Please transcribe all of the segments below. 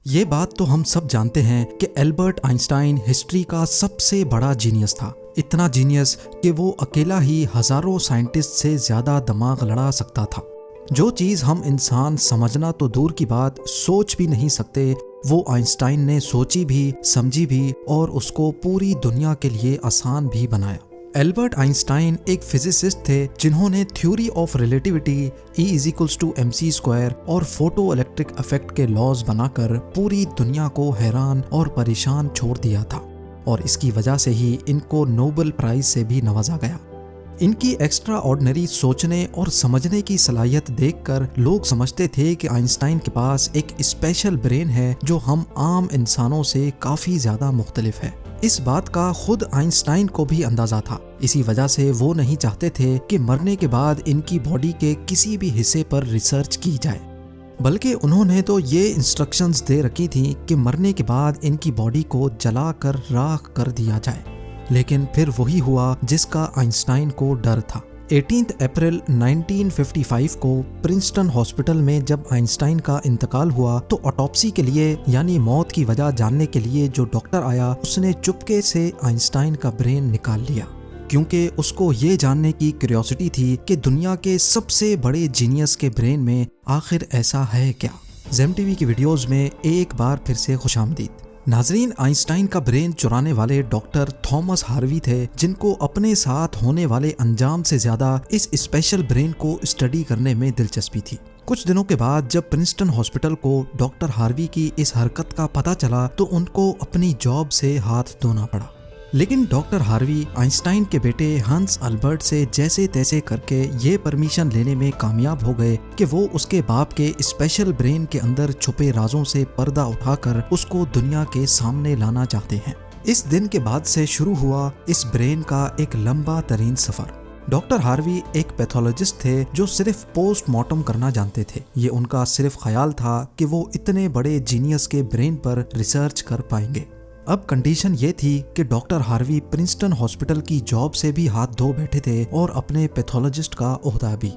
ये बात तो हम सब जानते हैं कि एल्बर्ट आइंस्टाइन हिस्ट्री का सबसे बड़ा जीनियस था। इतना जीनियस कि वो अकेला ही हजारों साइंटिस्ट से ज्यादा दिमाग लड़ा सकता था। जो चीज हम इंसान समझना तो दूर की बात, सोच भी नहीं सकते, वो आइंस्टाइन ने सोची भी, समझी भी और उसको पूरी दुनिया के लिए आसान भी बनाया। एल्बर्ट आइंस्टाइन एक फिजिसिस्ट थे जिन्होंने थ्योरी ऑफ रिलेटिविटी, E=mc² और फोटो इलेक्ट्रिक इफेक्ट के लॉज बनाकर पूरी दुनिया को हैरान और परेशान छोड़ दिया था और इसकी वजह से ही इनको नोबेल प्राइज से भी नवाजा गया। इनकी एक्स्ट्रा ऑर्डिनरी सोचने और समझने की सलाहियत देखकर लोग समझते थे कि आइंस्टाइन के पास एक स्पेशल ब्रेन है जो हम आम इंसानों से काफ़ी ज़्यादा मुख्तलिफ है। इस बात का खुद आइंस्टाइन को भी अंदाजा था। इसी वजह से वो नहीं चाहते थे कि मरने के बाद इनकी बॉडी के किसी भी हिस्से पर रिसर्च की जाए, बल्कि उन्होंने तो ये इंस्ट्रक्शंस दे रखी थी कि मरने के बाद इनकी बॉडी को जलाकर राख कर दिया जाए। लेकिन फिर वही हुआ जिसका आइंस्टाइन को डर था। 18 अप्रैल 1955 को प्रिंसटन हॉस्पिटल में जब आइंस्टाइन का इंतकाल हुआ तो ऑटोप्सी के लिए यानी मौत की वजह जानने के लिए जो डॉक्टर आया उसने चुपके से आइंस्टाइन का ब्रेन निकाल लिया, क्योंकि उसको ये जानने की क्यूरियोसिटी थी कि दुनिया के सबसे बड़े जीनियस के ब्रेन में आखिर ऐसा है क्या। जेम टीवी की वीडियोस में एक बार फिर से खुशामदीद। नाजरीन, आइंस्टाइन का ब्रेन चुराने वाले डॉक्टर थॉमस हार्वी थे, जिनको अपने साथ होने वाले अंजाम से ज्यादा इस स्पेशल ब्रेन को स्टडी करने में दिलचस्पी थी। कुछ दिनों के बाद जब प्रिंसटन हॉस्पिटल को डॉक्टर हार्वी की इस हरकत का पता चला तो उनको अपनी जॉब से हाथ धोना पड़ा। लेकिन डॉक्टर हार्वी आइंस्टाइन के बेटे हंस अल्बर्ट से जैसे तैसे करके ये परमिशन लेने में कामयाब हो गए कि वो उसके बाप के स्पेशल ब्रेन के अंदर छुपे राजों से पर्दा उठाकर उसको दुनिया के सामने लाना चाहते हैं। इस दिन के बाद से शुरू हुआ इस ब्रेन का एक लंबा तरीन सफर। डॉक्टर हार्वी एक पैथोलॉजिस्ट थे जो सिर्फ पोस्टमार्टम करना जानते थे। ये उनका सिर्फ ख्याल था कि वो इतने बड़े जीनियस के ब्रेन पर रिसर्च कर पाएंगे। अब कंडीशन ये थी कि डॉक्टर हार्वी प्रिंसटन हॉस्पिटल की जॉब से भी हाथ धो बैठे थे और अपने पैथोलॉजिस्ट का ओहदा भी।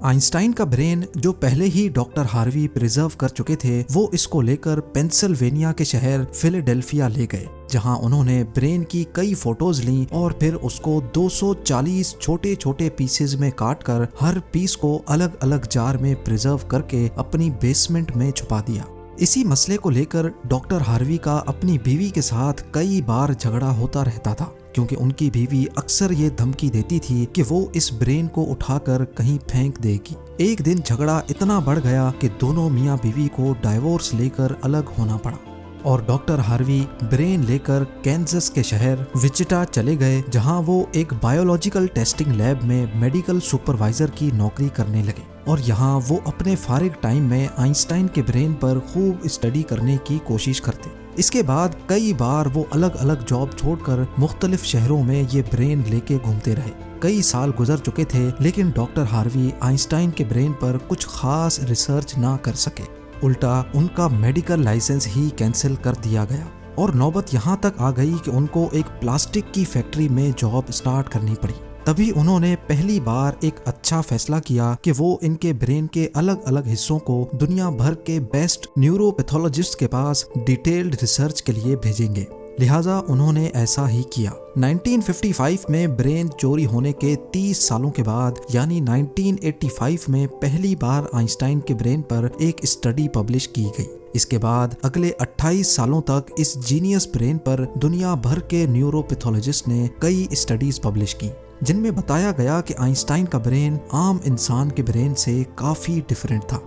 आइंस्टाइन का ब्रेन जो पहले ही डॉक्टर हार्वी प्रिजर्व कर चुके थे, वो इसको लेकर पेंसिल्वेनिया के शहर फिलाडेल्फिया ले गए, जहां उन्होंने ब्रेन की कई फोटोज ली और फिर उसको 240 छोटे छोटे पीसेज में काटकर हर पीस को अलग अलग जार में प्रिजर्व करके अपनी बेसमेंट में छुपा दिया। इसी मसले को लेकर डॉक्टर हार्वी का अपनी बीवी के साथ कई बार झगड़ा होता रहता था, क्योंकि उनकी बीवी अक्सर ये धमकी देती थी कि वो इस ब्रेन को उठाकर कहीं फेंक देगी। एक दिन झगड़ा इतना बढ़ गया कि दोनों मियाँ बीवी को डाइवोर्स लेकर अलग होना पड़ा और डॉक्टर हार्वी ब्रेन लेकर कैंसस के शहर विचिटा चले गए, जहां वो एक बायोलॉजिकल टेस्टिंग लैब में मेडिकल सुपरवाइजर की नौकरी करने लगे और यहाँ वो अपने फारिग टाइम में आइंस्टाइन के ब्रेन पर खूब स्टडी करने की कोशिश करते। इसके बाद कई बार वो अलग अलग जॉब छोड़कर मुख्तलिफ शहरों में ये ब्रेन लेके घूमते रहे। कई साल गुजर चुके थे लेकिन डॉक्टर हार्वी आइंस्टाइन के ब्रेन पर कुछ खास रिसर्च ना कर सके। उल्टा उनका मेडिकल लाइसेंस ही कैंसिल कर दिया गया और नौबत यहाँ तक आ गई कि उनको एक प्लास्टिक की फैक्ट्री में जॉब स्टार्ट करनी पड़ी। तभी उन्होंने पहली बार एक अच्छा फैसला किया कि वो इनके ब्रेन के अलग अलग हिस्सों को दुनिया भर के बेस्ट न्यूरोपैथोलॉजिस्ट के पास डिटेल्ड रिसर्च के लिए भेजेंगे। लिहाजा उन्होंने ऐसा ही किया। 1955 में ब्रेन चोरी होने के 30 सालों के बाद यानी 1985 में पहली बार आइंस्टाइन के ब्रेन पर एक स्टडी पब्लिश की गई। इसके बाद अगले 28 सालों तक इस जीनियस ब्रेन पर दुनिया भर के न्यूरोपैथोलॉजिस्ट ने कई स्टडीज पब्लिश की, जिनमें बताया गया कि आइंस्टाइन का ब्रेन आम इंसान के ब्रेन से काफी डिफरेंट था।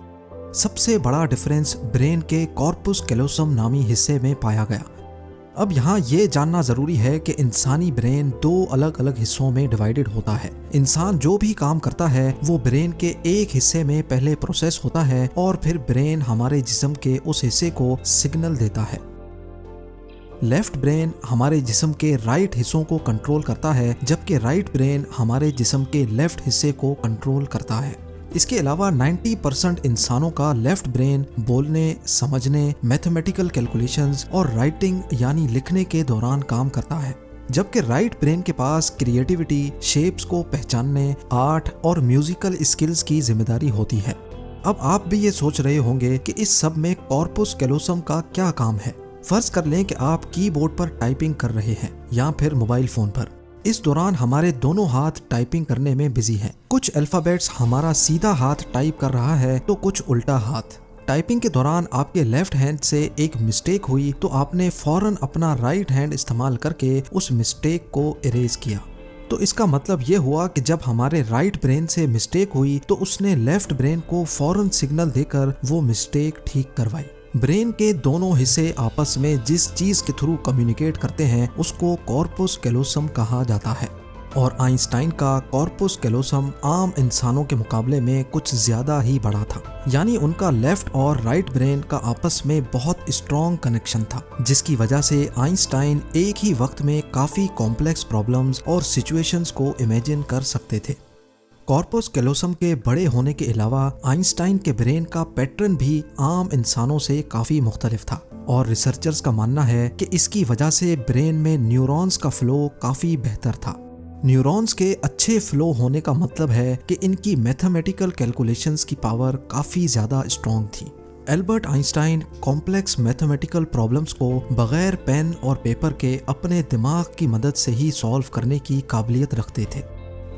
सबसे बड़ा डिफरेंस ब्रेन के कॉर्पस कैलोसम नामी हिस्से में पाया गया। अब यहाँ ये जानना जरूरी है कि इंसानी ब्रेन दो अलग अलग हिस्सों में डिवाइडेड होता है। इंसान जो भी काम करता है वो ब्रेन के एक हिस्से में पहले प्रोसेस होता है और फिर ब्रेन हमारे जिस्म के उस हिस्से को सिग्नल देता है। लेफ्ट ब्रेन हमारे जिस्म के राइट हिस्सों को कंट्रोल करता है, जबकि राइट ब्रेन हमारे जिस्म के लेफ्ट हिस्से को कंट्रोल करता है। इसके अलावा 90% इंसानों का लेफ्ट ब्रेन बोलने, समझने, मैथमेटिकल कैलकुलेशंस और राइटिंग यानी लिखने के दौरान काम करता है, जबकि राइट ब्रेन के पास क्रिएटिविटी, शेप्स को पहचानने, आर्ट और म्यूजिकल स्किल्स की जिम्मेदारी होती है। अब आप भी ये सोच रहे होंगे कि इस सब में कॉर्पस कैलोसम का क्या काम है। फर्ज कर लें कि आप कीबोर्ड पर टाइपिंग कर रहे हैं या फिर मोबाइल फोन पर। इस दौरान हमारे दोनों हाथ टाइपिंग करने में बिजी हैं। कुछ अल्फाबेट्स हमारा सीधा हाथ टाइप कर रहा है तो कुछ उल्टा हाथ। टाइपिंग के दौरान आपके लेफ्ट हैंड से एक मिस्टेक हुई तो आपने फौरन अपना राइट हैंड इस्तेमाल करके उस मिस्टेक को इरेज किया। तो इसका मतलब ये हुआ कि जब हमारे राइट ब्रेन से मिस्टेक हुई तो उसने लेफ्ट ब्रेन को फौरन सिग्नल देकर वो मिस्टेक ठीक करवाई। ब्रेन के दोनों हिस्से आपस में जिस चीज के थ्रू कम्युनिकेट करते हैं उसको कॉर्पस कैलोसम कहा जाता है। और आइंस्टाइन का कॉर्पस कैलोसम आम इंसानों के मुकाबले में कुछ ज्यादा ही बड़ा था, यानी उनका लेफ्ट और राइट ब्रेन का आपस में बहुत स्ट्रॉन्ग कनेक्शन था, जिसकी वजह से आइंस्टाइन एक ही वक्त में काफी कॉम्प्लेक्स प्रॉब्लम्स और सिचुएशंस को इमेजिन कर सकते थे। कॉर्पस कैलोसम के बड़े होने के अलावा आइंस्टाइन के ब्रेन का पैटर्न भी आम इंसानों से काफी मुख्तलिफ था और रिसर्चर्स का मानना है कि इसकी वजह से ब्रेन में न्यूरॉन्स का फ्लो काफी बेहतर था। न्यूरॉन्स के अच्छे फ्लो होने का मतलब है कि इनकी मैथमेटिकल कैलकुलेशंस की पावर काफी ज्यादा स्ट्रॉन्ग थी। Albert Einstein complex mathematical problems को बगैर पेन और पेपर के अपने दिमाग की मदद से ही सॉल्व करने की काबिलियत रखते थे।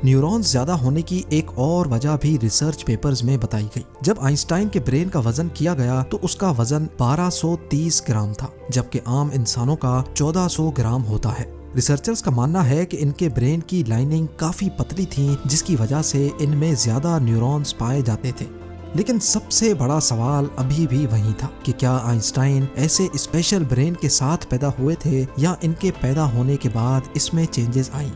न्यूरॉन्स ज्यादा होने की एक और वजह भी रिसर्च पेपर्स में बताई गई। जब आइंस्टाइन के ब्रेन का वजन किया गया तो उसका वजन 1230 ग्राम था, जबकि आम इंसानों का 1400 ग्राम होता है। रिसर्चर्स का मानना है कि इनके ब्रेन की लाइनिंग काफी पतली थी, जिसकी वजह से इनमें ज्यादा न्यूरॉन्स पाए जाते थे। लेकिन सबसे बड़ा सवाल अभी भी वही था कि क्या आइंस्टाइन ऐसे स्पेशल ब्रेन के साथ पैदा हुए थे या इनके पैदा होने के बाद इसमें चेंजेस आई।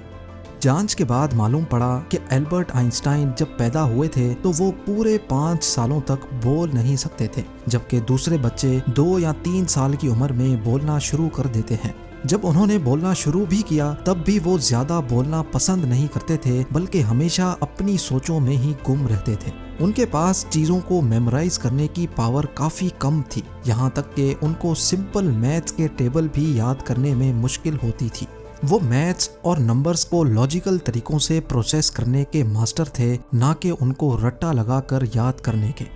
जांच के बाद मालूम पड़ा कि एल्बर्ट आइंस्टाइन जब पैदा हुए थे तो वो पूरे 5 सालों तक बोल नहीं सकते थे, जबकि दूसरे बच्चे 2 या 3 साल की उम्र में बोलना शुरू कर देते हैं। जब उन्होंने बोलना शुरू भी किया तब भी वो ज्यादा बोलना पसंद नहीं करते थे, बल्कि हमेशा अपनी सोचों में ही गुम रहते थे। उनके पास चीजों को मेमोराइज करने की पावर काफी कम थी, यहाँ तक कि उनको सिंपल मैथ्स के टेबल भी याद करने में मुश्किल होती थी। वो मैथ्स और नंबर्स को लॉजिकल तरीकों से प्रोसेस करने के मास्टर थे, ना कि उनको रट्टा लगाकर याद करने के।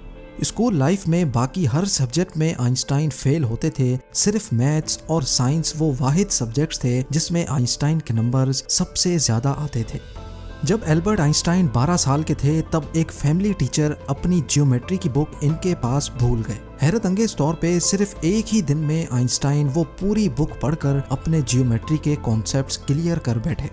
स्कूल लाइफ में बाकी हर सब्जेक्ट में आइंस्टाइन फेल होते थे, सिर्फ मैथ्स और साइंस वो वाहिद सब्जेक्ट्स थे जिसमें आइंस्टाइन के नंबर्स सबसे ज्यादा आते थे। जब एल्बर्ट आइंस्टाइन 12 साल के थे तब एक फैमिली टीचर अपनी ज्योमेट्री की बुक इनके पास भूल गए। हैरत अंगेज तौर पे सिर्फ एक ही दिन में आइंस्टाइन वो पूरी बुक पढ़कर अपने ज्योमेट्री के कॉन्सेप्ट्स क्लियर कर बैठे।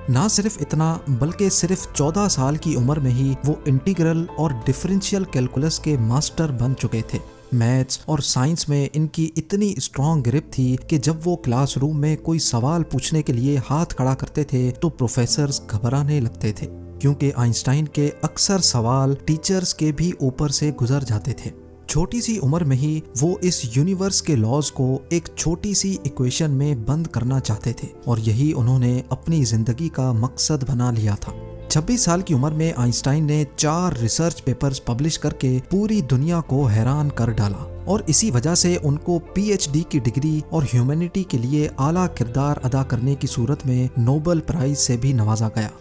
ना सिर्फ इतना, बल्कि सिर्फ 14 साल की उम्र में ही वो इंटीग्रल और डिफरेंशियल कैलकुलस के मास्टर बन चुके थे। मैथ्स और साइंस में इनकी इतनी स्ट्रॉन्ग ग्रिप थी कि जब वो क्लासरूम में कोई सवाल पूछने के लिए हाथ खड़ा करते थे तो प्रोफेसर्स घबराने लगते थे, क्योंकि आइंस्टाइन के अक्सर सवाल टीचर्स के भी ऊपर से गुजर जाते थे। छोटी सी उम्र में ही वो इस यूनिवर्स के लॉज को एक छोटी सी इक्वेशन में बंद करना चाहते थे और यही उन्होंने अपनी जिंदगी का मकसद बना लिया था। 26 साल की उम्र में आइंस्टाइन ने 4 रिसर्च पेपर्स पब्लिश करके पूरी दुनिया को हैरान कर डाला और इसी वजह से उनको पीएचडी की डिग्री और ह्यूमैनिटी के लिए आला किरदार अदा करने की सूरत में नोबेल प्राइज से भी नवाजा गया।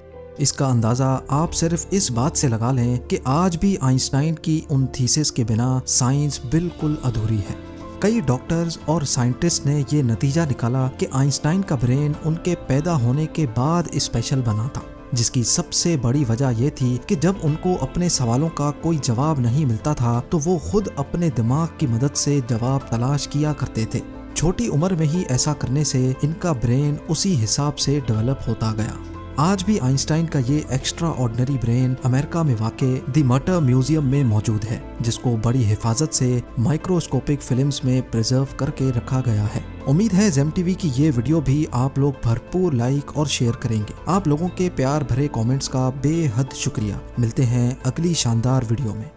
इसका अंदाजा आप सिर्फ इस बात से लगा लें कि आज भी आइंस्टाइन की उन थीसिस के बिना साइंस बिल्कुल अधूरी है। कई डॉक्टर्स और साइंटिस्ट ने ये नतीजा निकाला कि आइंस्टाइन का ब्रेन उनके पैदा होने के बाद स्पेशल बना था, जिसकी सबसे बड़ी वजह यह थी कि जब उनको अपने सवालों का कोई जवाब नहीं मिलता था तो वो खुद अपने दिमाग की मदद से जवाब तलाश किया करते थे। छोटी उम्र में ही ऐसा करने से इनका ब्रेन उसी हिसाब से डेवलप होता गया। आज भी आइंस्टाइन का ये एक्स्ट्रा ऑर्डिनरी ब्रेन अमेरिका में वाक़े द मटर म्यूजियम में मौजूद है, जिसको बड़ी हिफाजत से माइक्रोस्कोपिक फिल्म्स में प्रिजर्व करके रखा गया है। उम्मीद है जेम टीवी की ये वीडियो भी आप लोग भरपूर लाइक और शेयर करेंगे। आप लोगों के प्यार भरे कमेंट्स का बेहद शुक्रिया। मिलते हैं अगली शानदार वीडियो में।